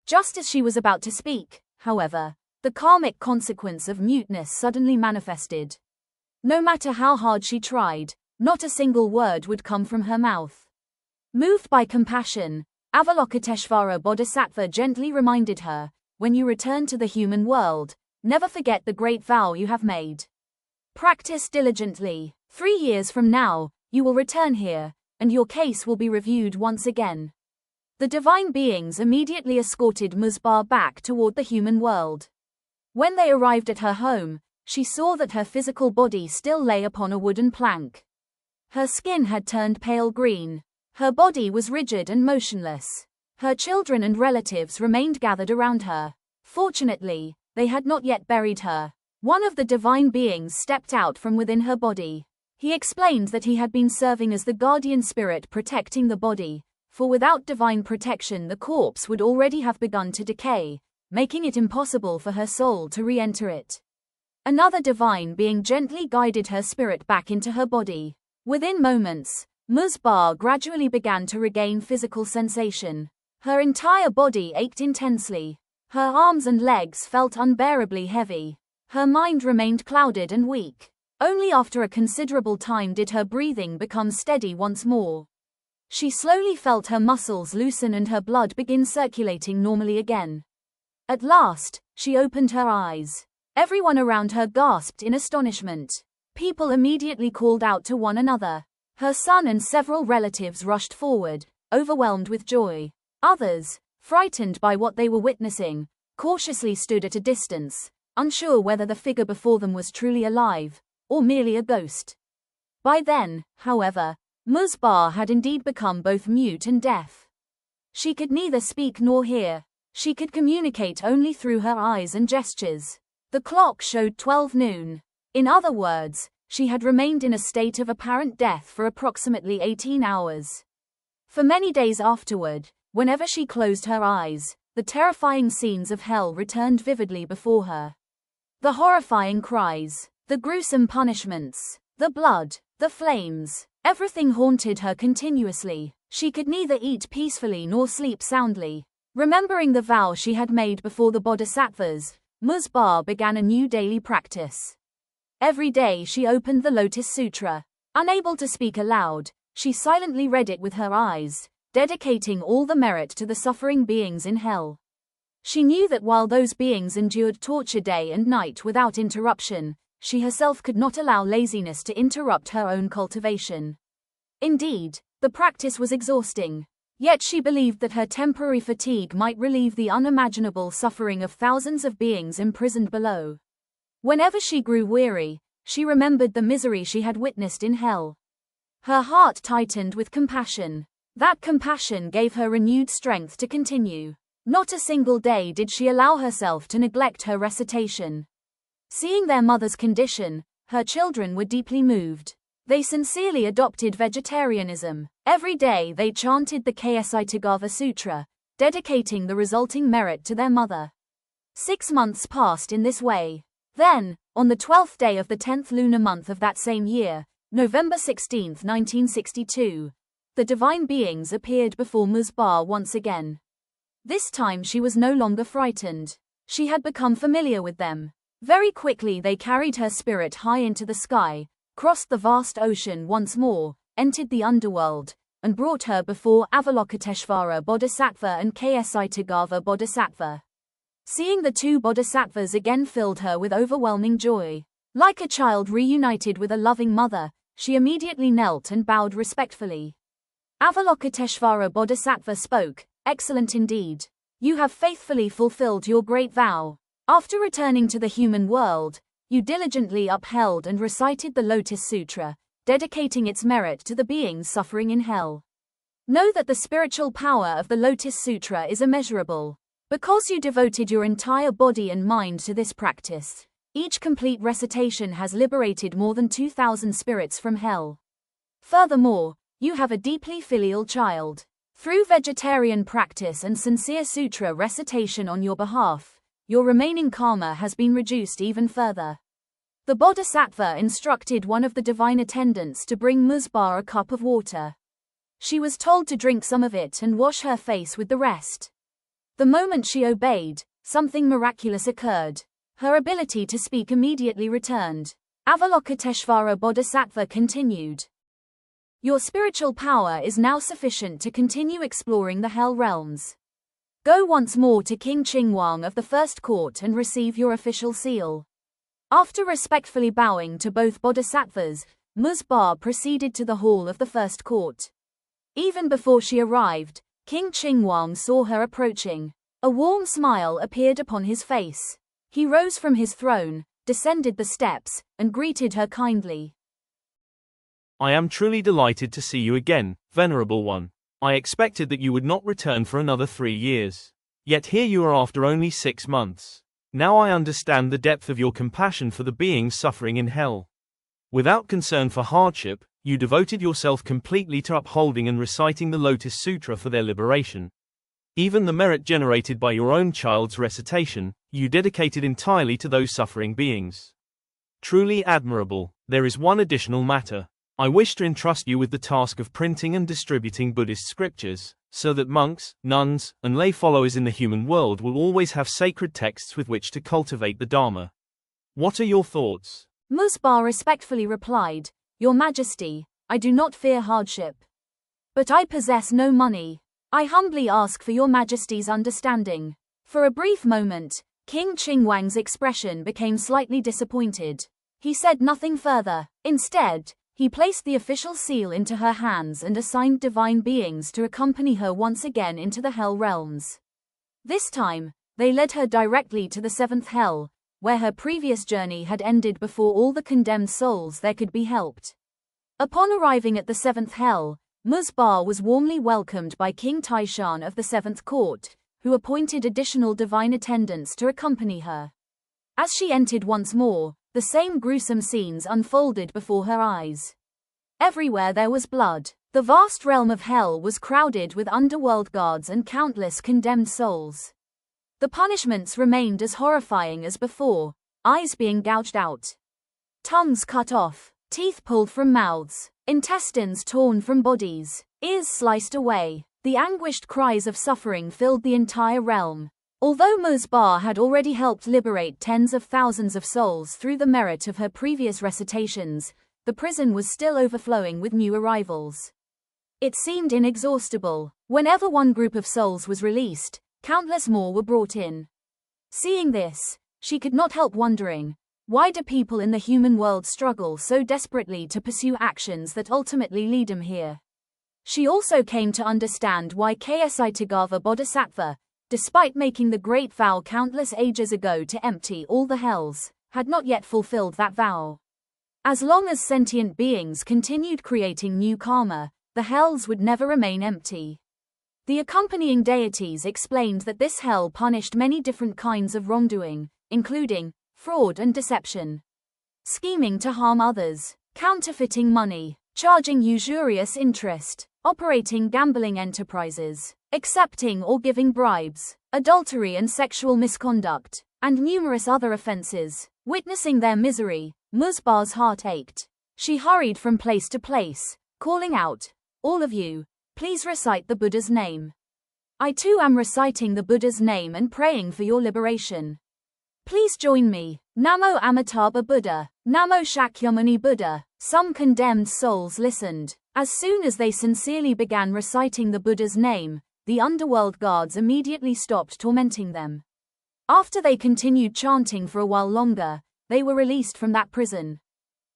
Just as she was about to speak, however, the karmic consequence of muteness suddenly manifested. No matter how hard she tried, not a single word would come from her mouth. Moved by compassion, Avalokiteshvara Bodhisattva gently reminded her, when you return to the human world, never forget the great vow you have made. Practice diligently. 3 years from now, you will return here, and your case will be reviewed once again. The divine beings immediately escorted Musbar back toward the human world. When they arrived at her home, she saw that her physical body still lay upon a wooden plank. Her skin had turned pale green. Her body was rigid and motionless. Her children and relatives remained gathered around her. Fortunately, they had not yet buried her. One of the divine beings stepped out from within her body. He explained that he had been serving as the guardian spirit protecting the body, for without divine protection the corpse would already have begun to decay, making it impossible for her soul to re-enter it. Another divine being gently guided her spirit back into her body. Within moments, Musbar gradually began to regain physical sensation. Her entire body ached intensely. Her arms and legs felt unbearably heavy. Her mind remained clouded and weak. Only after a considerable time did her breathing become steady once more. She slowly felt her muscles loosen and her blood begin circulating normally again. At last, she opened her eyes. Everyone around her gasped in astonishment. People immediately called out to one another. Her son and several relatives rushed forward, overwhelmed with joy. Others, frightened by what they were witnessing, cautiously stood at a distance, unsure whether the figure before them was truly alive, or merely a ghost. By then, however, Musbar had indeed become both mute and deaf. She could neither speak nor hear. She could communicate only through her eyes and gestures. The clock showed 12 noon. In other words, she had remained in a state of apparent death for approximately 18 hours. For many days afterward, whenever she closed her eyes, the terrifying scenes of hell returned vividly before her. The horrifying cries, the gruesome punishments, the blood, the flames, everything haunted her continuously. She could neither eat peacefully nor sleep soundly. Remembering the vow she had made before the Bodhisattvas, Musbar began a new daily practice. Every day she opened the Lotus Sutra. Unable to speak aloud, she silently read it with her eyes, dedicating all the merit to the suffering beings in hell. She knew that while those beings endured torture day and night without interruption, she herself could not allow laziness to interrupt her own cultivation. Indeed, the practice was exhausting. Yet she believed that her temporary fatigue might relieve the unimaginable suffering of thousands of beings imprisoned below. Whenever she grew weary, she remembered the misery she had witnessed in hell. Her heart tightened with compassion. That compassion gave her renewed strength to continue. Not a single day did she allow herself to neglect her recitation. Seeing their mother's condition, her children were deeply moved. They sincerely adopted vegetarianism. Every day they chanted the Ksitigarbha Sutra, dedicating the resulting merit to their mother. 6 months passed in this way. Then, on the 12th day of the 10th lunar month of that same year, November 16, 1962, the divine beings appeared before Musbar once again. This time she was no longer frightened. She had become familiar with them. Very quickly they carried her spirit high into the sky, crossed the vast ocean once more, entered the underworld, and brought her before Avalokiteshvara Bodhisattva and Ksitigarbha Bodhisattva. Seeing the two Bodhisattvas again filled her with overwhelming joy. Like a child reunited with a loving mother, she immediately knelt and bowed respectfully. Avalokiteshvara Bodhisattva spoke, "Excellent indeed. You have faithfully fulfilled your great vow. After returning to the human world, you diligently upheld and recited the Lotus Sutra, dedicating its merit to the beings suffering in hell. Know that the spiritual power of the Lotus Sutra is immeasurable. Because you devoted your entire body and mind to this practice, each complete recitation has liberated more than 2,000 spirits from hell. Furthermore, you have a deeply filial child. Through vegetarian practice and sincere sutra recitation on your behalf, your remaining karma has been reduced even further." The Bodhisattva instructed one of the divine attendants to bring Musbar a cup of water. She was told to drink some of it and wash her face with the rest. The moment she obeyed, something miraculous occurred. Her ability to speak immediately returned. Avalokiteshvara Bodhisattva continued. Your spiritual power is now sufficient to continue exploring the hell realms. Go once more to King Qingwang of the First Court and receive your official seal. After respectfully bowing to both Bodhisattvas, Ms. Ba proceeded to the hall of the First Court. Even before she arrived, King Qingwang saw her approaching. A warm smile appeared upon his face. He rose from his throne, descended the steps, and greeted her kindly. I am truly delighted to see you again, Venerable One. I expected that you would not return for another 3 years. Yet here you are after only 6 months. Now I understand the depth of your compassion for the beings suffering in hell. Without concern for hardship, you devoted yourself completely to upholding and reciting the Lotus Sutra for their liberation. Even the merit generated by your own child's recitation, you dedicated entirely to those suffering beings. Truly admirable. There is one additional matter. I wish to entrust you with the task of printing and distributing Buddhist scriptures, so that monks, nuns, and lay followers in the human world will always have sacred texts with which to cultivate the Dharma. What are your thoughts? Ms. Ba respectfully replied, Your Majesty, I do not fear hardship. But I possess no money. I humbly ask for your Majesty's understanding. For a brief moment, King Qingwang's expression became slightly disappointed. He said nothing further. Instead, he placed the official seal into her hands and assigned divine beings to accompany her once again into the hell realms. This time, they led her directly to the 7th hell, where her previous journey had ended before all the condemned souls there could be helped. Upon arriving at the 7th hell, Ms. Ba was warmly welcomed by King Taishan of the 7th Court, who appointed additional divine attendants to accompany her. As she entered once more, the same gruesome scenes unfolded before her eyes. Everywhere there was blood. The vast realm of hell was crowded with underworld guards and countless condemned souls. The punishments remained as horrifying as before, eyes being gouged out, tongues cut off, teeth pulled from mouths, intestines torn from bodies, ears sliced away. The anguished cries of suffering filled the entire realm. Although Ms. Ba had already helped liberate tens of thousands of souls through the merit of her previous recitations, the prison was still overflowing with new arrivals. It seemed inexhaustible. Whenever one group of souls was released, countless more were brought in. Seeing this, she could not help wondering, why do people in the human world struggle so desperately to pursue actions that ultimately lead them here? She also came to understand why Ksitigarbha Bodhisattva, despite making the great vow countless ages ago to empty all the hells, had not yet fulfilled that vow. As long as sentient beings continued creating new karma, the hells would never remain empty. The accompanying deities explained that this hell punished many different kinds of wrongdoing, including fraud and deception, scheming to harm others, counterfeiting money, charging usurious interest, operating gambling enterprises, accepting or giving bribes, adultery and sexual misconduct, and numerous other offenses. Witnessing their misery, Ms. Ba's heart ached. She hurried from place to place, calling out, All of you, please recite the Buddha's name. I too am reciting the Buddha's name and praying for your liberation. Please join me. Namo Amitabha Buddha, Namo Shakyamuni Buddha. Some condemned souls listened. As soon as they sincerely began reciting the Buddha's name, the underworld guards immediately stopped tormenting them. After they continued chanting for a while longer, they were released from that prison.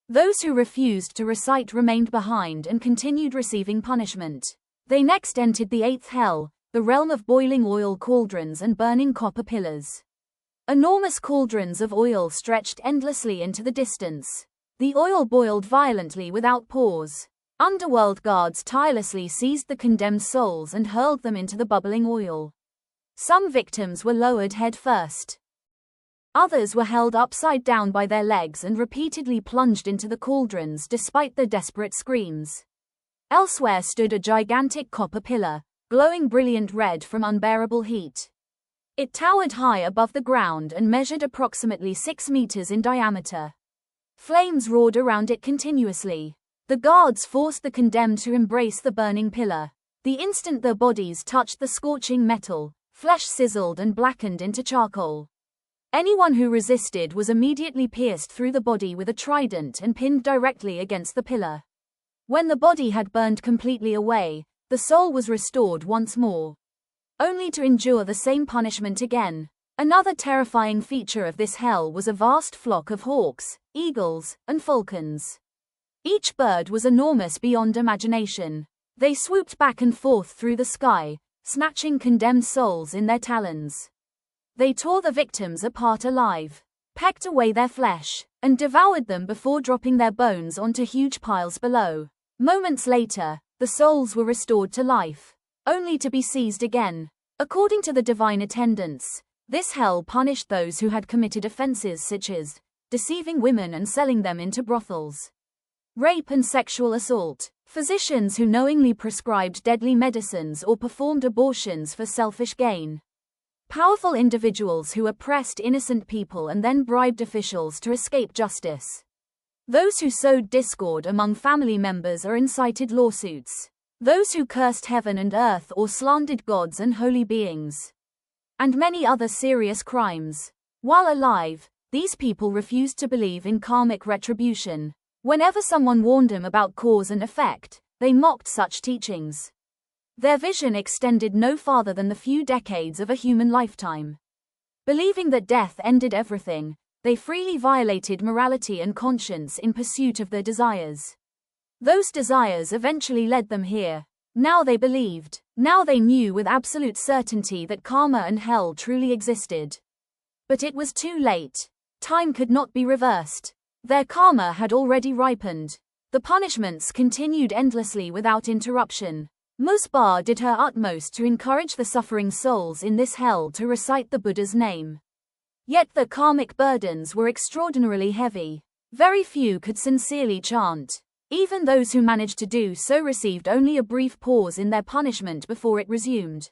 Those who refused to recite remained behind and continued receiving punishment. They next entered the 8th hell, the realm of boiling oil cauldrons and burning copper pillars. Enormous cauldrons of oil stretched endlessly into the distance. The oil boiled violently without pause. Underworld guards tirelessly seized the condemned souls and hurled them into the bubbling oil. Some victims were lowered head first. Others were held upside down by their legs and repeatedly plunged into the cauldrons despite their desperate screams. Elsewhere stood a gigantic copper pillar, glowing brilliant red from unbearable heat. It towered high above the ground and measured approximately 6 meters in diameter. Flames roared around it continuously. The guards forced the condemned to embrace the burning pillar. The instant their bodies touched the scorching metal, flesh sizzled and blackened into charcoal. Anyone who resisted was immediately pierced through the body with a trident and pinned directly against the pillar. When the body had burned completely away, the soul was restored once more, only to endure the same punishment again. Another terrifying feature of this hell was a vast flock of hawks, eagles, and falcons. Each bird was enormous beyond imagination. They swooped back and forth through the sky, snatching condemned souls in their talons. They tore the victims apart alive, pecked away their flesh, and devoured them before dropping their bones onto huge piles below. Moments later, the souls were restored to life, only to be seized again. According to the divine attendants, this hell punished those who had committed offenses such as deceiving women and selling them into brothels, rape and sexual assault, physicians who knowingly prescribed deadly medicines or performed abortions for selfish gain, powerful individuals who oppressed innocent people and then bribed officials to escape justice, those who sowed discord among family members or incited lawsuits, those who cursed heaven and earth or slandered gods and holy beings, and many other serious crimes. While alive, these people refused to believe in karmic retribution. Whenever someone warned them about cause and effect, they mocked such teachings. Their vision extended no farther than the few decades of a human lifetime. Believing that death ended everything, they freely violated morality and conscience in pursuit of their desires. Those desires eventually led them here. Now they believed. Now they knew with absolute certainty that karma and hell truly existed. But it was too late. Time could not be reversed. Their karma had already ripened. The punishments continued endlessly without interruption. Musbar did her utmost to encourage the suffering souls in this hell to recite the Buddha's name. Yet the karmic burdens were extraordinarily heavy. Very few could sincerely chant. Even those who managed to do so received only a brief pause in their punishment before it resumed.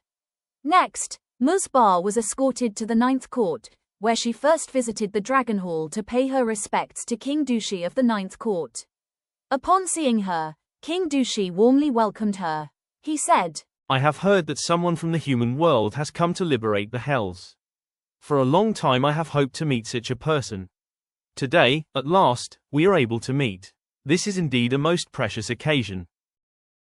Next, Musbar was escorted to the 9th court, where she first visited the Dragon Hall to pay her respects to King Dushi of the 9th court. Upon seeing her, King Dushi warmly welcomed her. He said, "I have heard that someone from the human world has come to liberate the hells. For a long time I have hoped to meet such a person. Today, at last, we are able to meet. This is indeed a most precious occasion."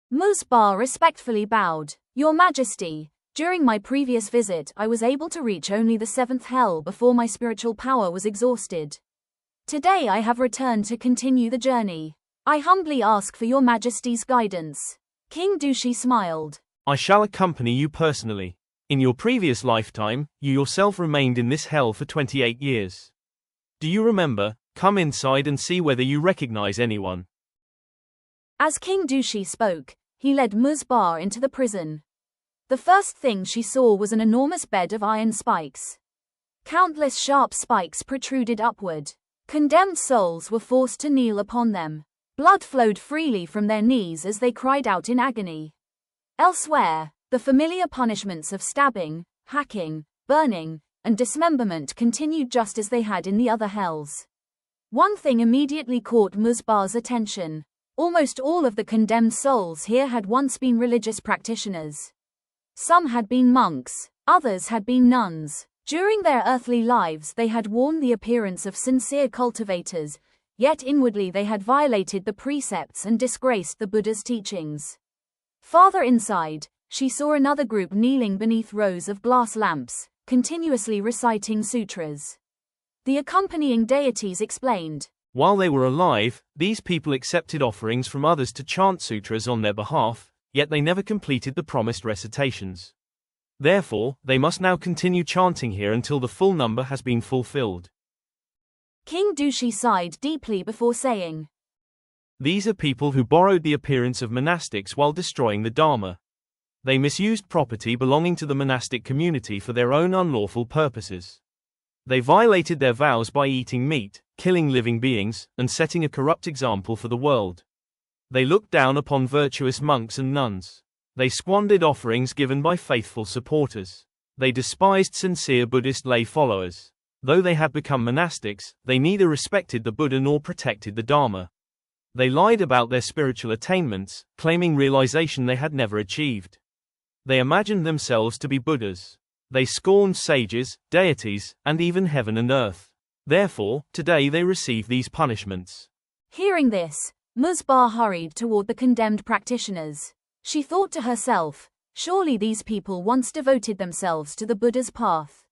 Musbar respectfully bowed. "Your Majesty, during my previous visit I was able to reach only the 7th hell before my spiritual power was exhausted. Today I have returned to continue the journey. I humbly ask for your Majesty's guidance." King Dushi smiled. "I shall accompany you personally. In your previous lifetime, you yourself remained in this hell for 28 years. Do you remember? Come inside and see whether you recognize anyone." As King Dushi spoke, he led Musbar into the prison. The first thing she saw was an enormous bed of iron spikes. Countless sharp spikes protruded upward. Condemned souls were forced to kneel upon them. Blood flowed freely from their knees as they cried out in agony. Elsewhere, the familiar punishments of stabbing, hacking, burning, and dismemberment continued just as they had in the other hells. One thing immediately caught Musbar's attention. Almost all of the condemned souls here had once been religious practitioners. Some had been monks, others had been nuns. During their earthly lives they had worn the appearance of sincere cultivators, yet inwardly they had violated the precepts and disgraced the Buddha's teachings. Farther inside, she saw another group kneeling beneath rows of glass lamps, continuously reciting sutras. The accompanying deities explained, While they were alive, these people accepted offerings from others to chant sutras on their behalf, yet they never completed the promised recitations. Therefore, they must now continue chanting here until the full number has been fulfilled. King Dushi sighed deeply before saying, These are people who borrowed the appearance of monastics while destroying the Dharma. They misused property belonging to the monastic community for their own unlawful purposes. They violated their vows by eating meat, killing living beings, and setting a corrupt example for the world. They looked down upon virtuous monks and nuns. They squandered offerings given by faithful supporters. They despised sincere Buddhist lay followers. Though they had become monastics, they neither respected the Buddha nor protected the Dharma. They lied about their spiritual attainments, claiming realization they had never achieved. They imagined themselves to be Buddhas. They scorned sages, deities, and even heaven and earth. Therefore, today they receive these punishments. Hearing this, Musbar hurried toward the condemned practitioners. She thought to herself, surely these people once devoted themselves to the Buddha's path.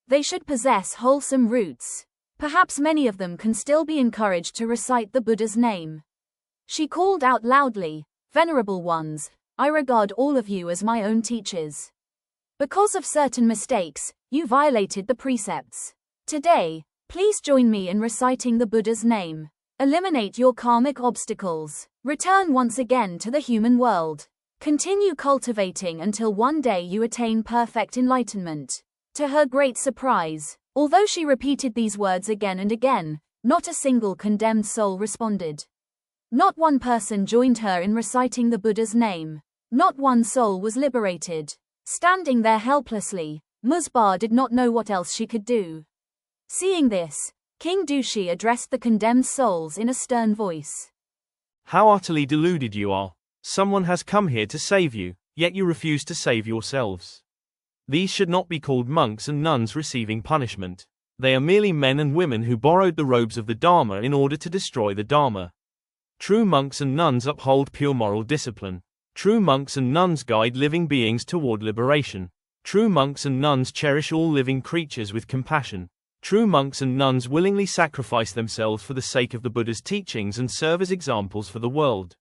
They should possess wholesome roots. Perhaps many of them can still be encouraged to recite the Buddha's name. She called out loudly, "Venerable ones, I regard all of you as my own teachers. Because of certain mistakes, you violated the precepts. Today, please join me in reciting the Buddha's name. Eliminate your karmic obstacles. Return once again to the human world. Continue cultivating until one day you attain perfect enlightenment." To her great surprise, although she repeated these words again and again, not a single condemned soul responded. Not one person joined her in reciting the Buddha's name. Not one soul was liberated. Standing there helplessly, Musbar did not know what else she could do. Seeing this, King Dushi addressed the condemned souls in a stern voice. How utterly deluded you are. Someone has come here to save you, yet you refuse to save yourselves. These should not be called monks and nuns receiving punishment. They are merely men and women who borrowed the robes of the Dharma in order to destroy the Dharma. True monks and nuns uphold pure moral discipline. True monks and nuns guide living beings toward liberation. True monks and nuns cherish all living creatures with compassion. True monks and nuns willingly sacrifice themselves for the sake of the Buddha's teachings and serve as examples for the world.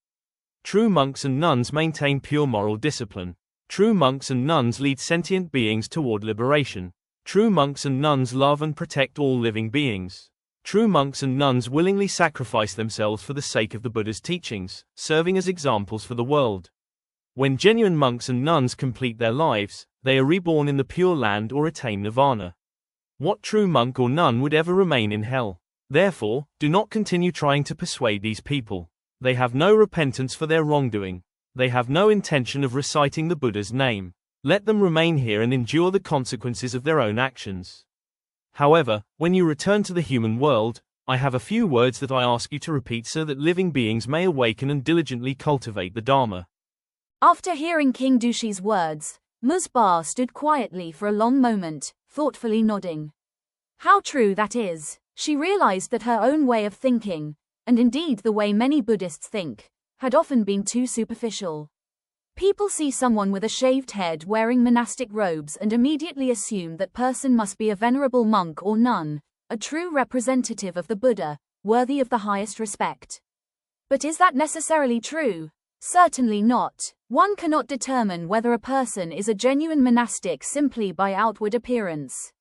True monks and nuns maintain pure moral discipline. True monks and nuns lead sentient beings toward liberation. True monks and nuns love and protect all living beings. True monks and nuns willingly sacrifice themselves for the sake of the Buddha's teachings, serving as examples for the world. When genuine monks and nuns complete their lives, they are reborn in the Pure Land or attain nirvana. What true monk or nun would ever remain in hell? Therefore, do not continue trying to persuade these people. They have no repentance for their wrongdoing. They have no intention of reciting the Buddha's name. Let them remain here and endure the consequences of their own actions. However, when you return to the human world, I have a few words that I ask you to repeat so that living beings may awaken and diligently cultivate the Dharma. After hearing King Dushi's words, Musbar stood quietly for a long moment, thoughtfully nodding. How true that is. She realized that her own way of thinking, and indeed the way many Buddhists think, had often been too superficial. People see someone with a shaved head wearing monastic robes and immediately assume that person must be a venerable monk or nun, a true representative of the Buddha, worthy of the highest respect. But is that necessarily true? Certainly not. One cannot determine whether a person is a genuine monastic simply by outward appearance.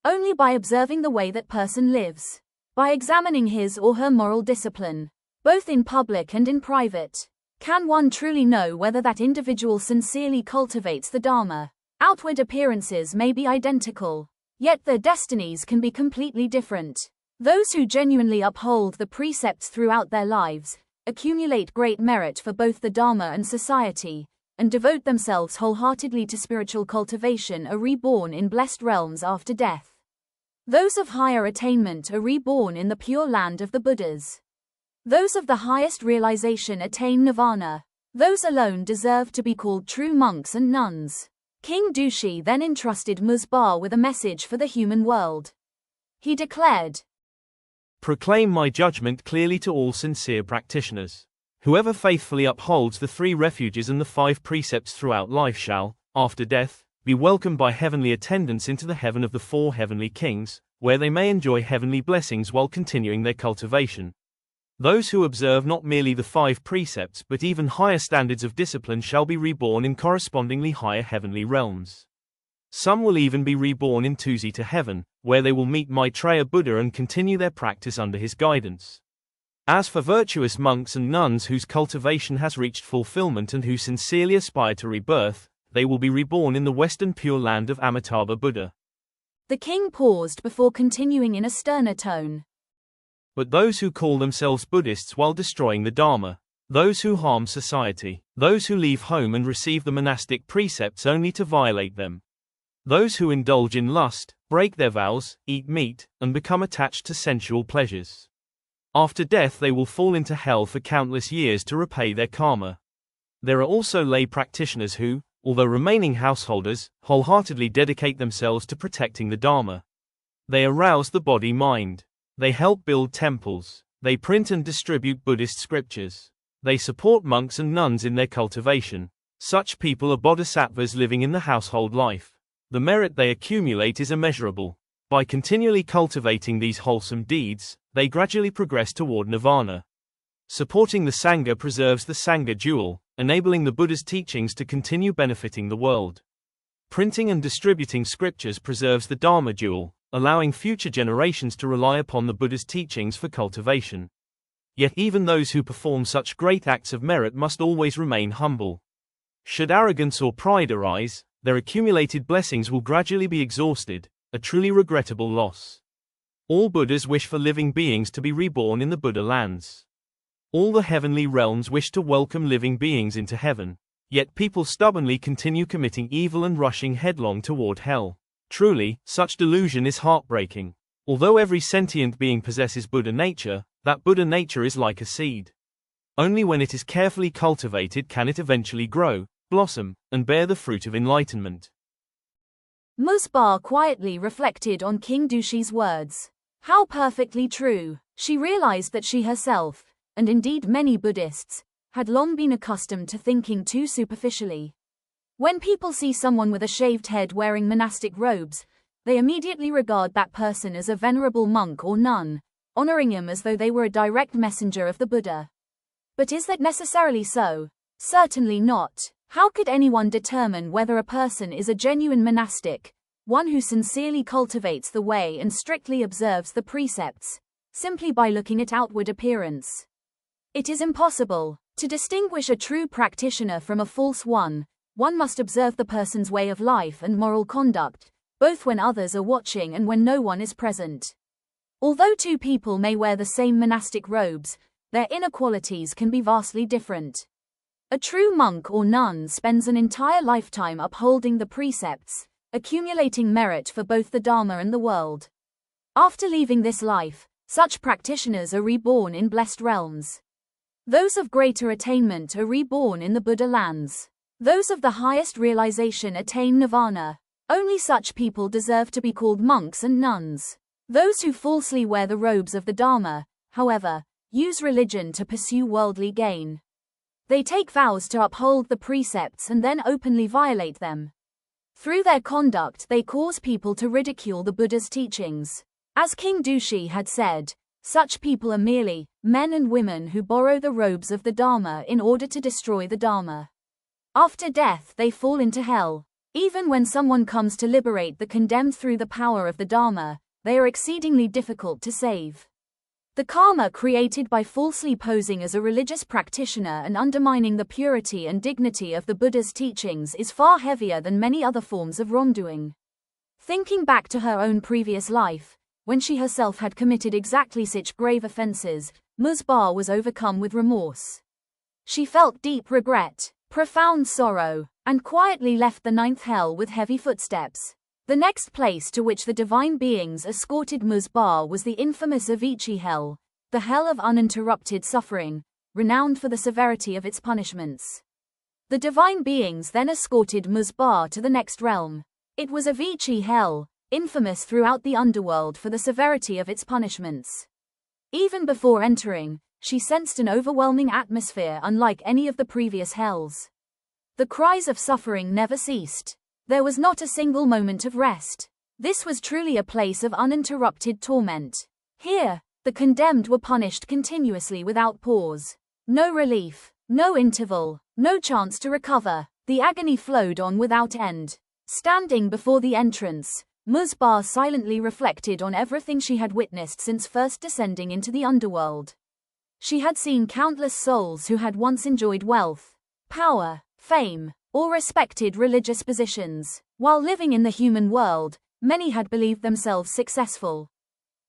Only by observing the way that person lives. By examining his or her moral discipline, both in public and in private, can one truly know whether that individual sincerely cultivates the Dharma. Outward appearances may be identical, yet their destinies can be completely different. Those who genuinely uphold the precepts throughout their lives, accumulate great merit for both the Dharma and society, and devote themselves wholeheartedly to spiritual cultivation are reborn in blessed realms after death. Those of higher attainment are reborn in the pure land of the Buddhas. Those of the highest realization attain nirvana. Those alone deserve to be called true monks and nuns. King Dushi then entrusted Musbar with a message for the human world. He declared, "Proclaim my judgment clearly to all sincere practitioners. Whoever faithfully upholds the 3 refuges and the 5 precepts throughout life shall, after death, be welcomed by heavenly attendants into the heaven of the 4 heavenly kings, where they may enjoy heavenly blessings while continuing their cultivation. Those who observe not merely the 5 precepts but even higher standards of discipline shall be reborn in correspondingly higher heavenly realms. Some will even be reborn in Tuzi heaven, where they will meet Maitreya Buddha and continue their practice under his guidance. As for virtuous monks and nuns whose cultivation has reached fulfillment and who sincerely aspire to rebirth, they will be reborn in the western pure land of Amitabha Buddha." The king paused before continuing in a sterner tone. "But those who call themselves Buddhists while destroying the Dharma, those who harm society, those who leave home and receive the monastic precepts only to violate them, those who indulge in lust, break their vows, eat meat, and become attached to sensual pleasures. After death they will fall into hell for countless years to repay their karma. There are also lay practitioners who, although remaining householders wholeheartedly dedicate themselves to protecting the Dharma. They arouse the body-mind. They help build temples. They print and distribute Buddhist scriptures. They support monks and nuns in their cultivation. Such people are bodhisattvas living in the household life. The merit they accumulate is immeasurable. By continually cultivating these wholesome deeds, they gradually progress toward nirvana. Supporting the Sangha preserves the Sangha jewel, enabling the Buddha's teachings to continue benefiting the world. Printing and distributing scriptures preserves the Dharma jewel, allowing future generations to rely upon the Buddha's teachings for cultivation. Yet even those who perform such great acts of merit must always remain humble. Should arrogance or pride arise, their accumulated blessings will gradually be exhausted, a truly regrettable loss. All Buddhas wish for living beings to be reborn in the Buddha lands. All the heavenly realms wish to welcome living beings into heaven, yet people stubbornly continue committing evil and rushing headlong toward hell. Truly, such delusion is heartbreaking. Although every sentient being possesses Buddha nature, that Buddha nature is like a seed. Only when it is carefully cultivated can it eventually grow, blossom, and bear the fruit of enlightenment. Musbar quietly reflected on King Dushi's words. How perfectly true. She realized that she herself, and indeed many Buddhists, had long been accustomed to thinking too superficially. When people see someone with a shaved head wearing monastic robes, they immediately regard that person as a venerable monk or nun, honoring him as though they were a direct messenger of the Buddha. But is that necessarily so? Certainly not. How could anyone determine whether a person is a genuine monastic, one who sincerely cultivates the way and strictly observes the precepts, simply by looking at outward appearance? It is impossible. To distinguish a true practitioner from a false one must observe the person's way of life and moral conduct, both when others are watching and when no one is present. Although two people may wear the same monastic robes, their inner qualities can be vastly different. A true monk or nun spends an entire lifetime upholding the precepts, accumulating merit for both the Dharma and the world. After leaving this life, such practitioners are reborn in blessed realms. Those of greater attainment are reborn in the Buddha lands. Those of the highest realization attain nirvana. Only such people deserve to be called monks and nuns. Those who falsely wear the robes of the Dharma, however, use religion to pursue worldly gain. They take vows to uphold the precepts and then openly violate them. Through their conduct they cause people to ridicule the Buddha's teachings. As King Dushi had said, such people are merely men and women who borrow the robes of the Dharma in order to destroy the Dharma. After death they fall into hell. Even when someone comes to liberate the condemned through the power of the Dharma, they are exceedingly difficult to save. The karma created by falsely posing as a religious practitioner and undermining the purity and dignity of the Buddha's teachings is far heavier than many other forms of wrongdoing. Thinking back to her own previous life, when she herself had committed exactly such grave offenses, Musbar was overcome with remorse. She felt deep regret, profound sorrow, and quietly left the ninth hell with heavy footsteps. The next place to which the divine beings escorted Musbar was the infamous Avicii hell, the hell of uninterrupted suffering, renowned for the severity of its punishments. The divine beings then escorted Musbar to the next realm. It was Avicii hell, infamous throughout the underworld for the severity of its punishments. Even before entering, she sensed an overwhelming atmosphere unlike any of the previous hells. The cries of suffering never ceased. There was not a single moment of rest. This was truly a place of uninterrupted torment. Here, the condemned were punished continuously without pause. No relief, no interval, no chance to recover. The agony flowed on without end. Standing before the entrance, Musbar silently reflected on everything she had witnessed since first descending into the underworld. She had seen countless souls who had once enjoyed wealth, power, fame, or respected religious positions. While living in the human world, many had believed themselves successful.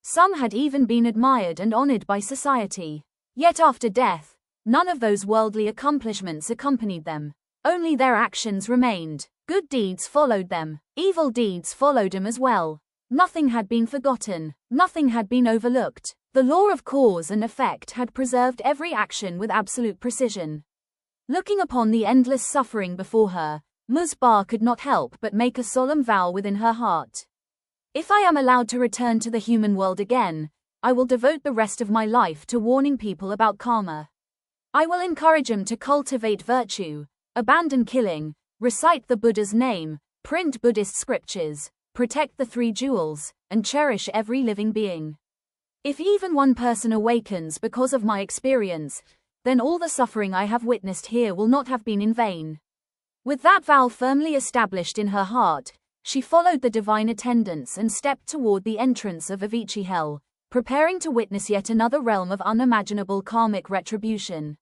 Some had even been admired and honored by society. Yet after death, none of those worldly accomplishments accompanied them. Only their actions remained. Good deeds followed them. Evil deeds followed them as well. Nothing had been forgotten. Nothing had been overlooked. The law of cause and effect had preserved every action with absolute precision. Looking upon the endless suffering before her, Musbar could not help but make a solemn vow within her heart. If I am allowed to return to the human world again, I will devote the rest of my life to warning people about karma. I will encourage them to cultivate virtue, abandon killing, recite the Buddha's name, print Buddhist scriptures, protect the three jewels, and cherish every living being. If even one person awakens because of my experience, then all the suffering I have witnessed here will not have been in vain. With that vow firmly established in her heart, she followed the divine attendants and stepped toward the entrance of Avicii hell, preparing to witness yet another realm of unimaginable karmic retribution.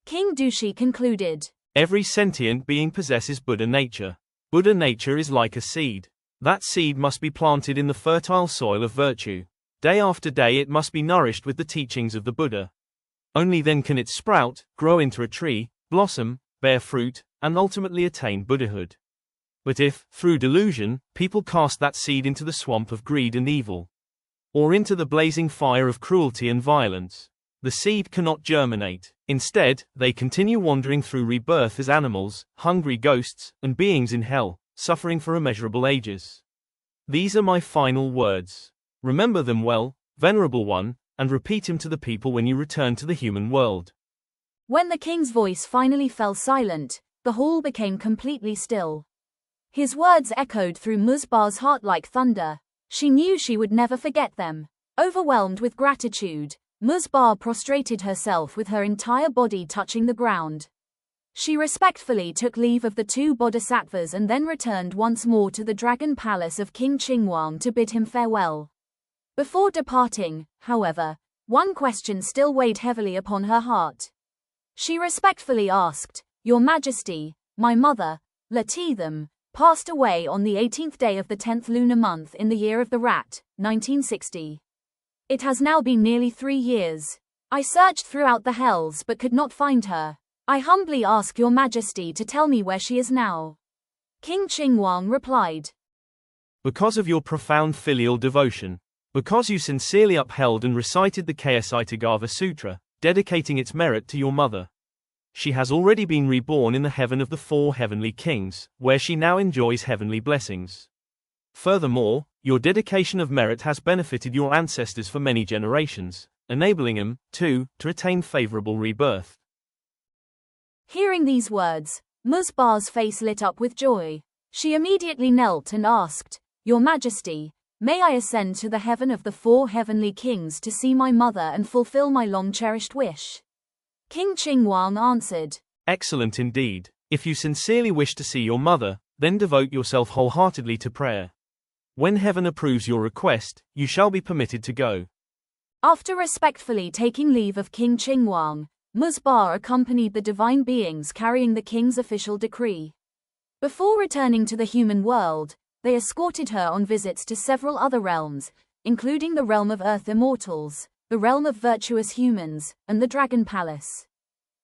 King Dushi concluded, Every sentient being possesses Buddha nature. Buddha nature is like a seed. That seed must be planted in the fertile soil of virtue. Day after day it must be nourished with the teachings of the Buddha. Only then can it sprout, grow into a tree, blossom, bear fruit, and ultimately attain Buddhahood. But if, through delusion, people cast that seed into the swamp of greed and evil, or into the blazing fire of cruelty and violence, the seed cannot germinate. Instead, they continue wandering through rebirth as animals, hungry ghosts, and beings in hell, suffering for immeasurable ages. These are my final words. Remember them well, Venerable One, and repeat them to the people when you return to the human world. When the king's voice finally fell silent, the hall became completely still. His words echoed through Musbar's heart like thunder. She knew she would never forget them. Overwhelmed with gratitude, Musbar prostrated herself with her entire body touching the ground. She respectfully took leave of the two Bodhisattvas and then returned once more to the dragon palace of King Qinghuang to bid him farewell. Before departing, however, one question still weighed heavily upon her heart. She respectfully asked, Your Majesty, my mother, Latitham, passed away on the 18th day of the 10th lunar month in the year of the rat, 1960. It has now been nearly 3 years. I searched throughout the hells but could not find her. I humbly ask Your Majesty to tell me where she is now. King Qinghuang replied, Because of your profound filial devotion, because you sincerely upheld and recited the Ksitigarbha Sutra, dedicating its merit to your mother. She has already been reborn in the heaven of the 4 heavenly kings, where she now enjoys heavenly blessings. Furthermore, your dedication of merit has benefited your ancestors for many generations, enabling them, too, to attain favorable rebirth. Hearing these words, Musbar's face lit up with joy. She immediately knelt and asked, Your Majesty, may I ascend to the heaven of the 4 heavenly kings to see my mother and fulfill my long-cherished wish? King Qinghuang answered, Excellent indeed. If you sincerely wish to see your mother, then devote yourself wholeheartedly to prayer. When heaven approves your request, you shall be permitted to go. After respectfully taking leave of King Qinghuang, Musbar accompanied the divine beings carrying the king's official decree. Before returning to the human world, they escorted her on visits to several other realms, including the realm of earth immortals, the realm of virtuous humans, and the dragon palace.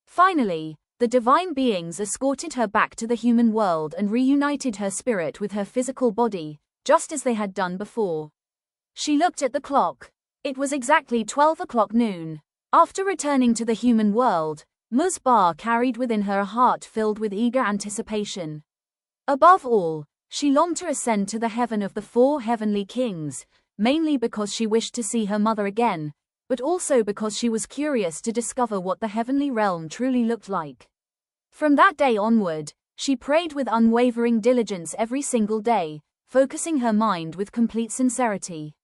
Finally, the divine beings escorted her back to the human world and reunited her spirit with her physical body, just as they had done before. She looked at the clock. It was exactly 12 o'clock noon. After returning to the human world, Musbar carried within her a heart filled with eager anticipation. Above all, she longed to ascend to the heaven of the 4 heavenly kings, mainly because she wished to see her mother again, but also because she was curious to discover what the heavenly realm truly looked like. From that day onward, she prayed with unwavering diligence every single day, focusing her mind with complete sincerity.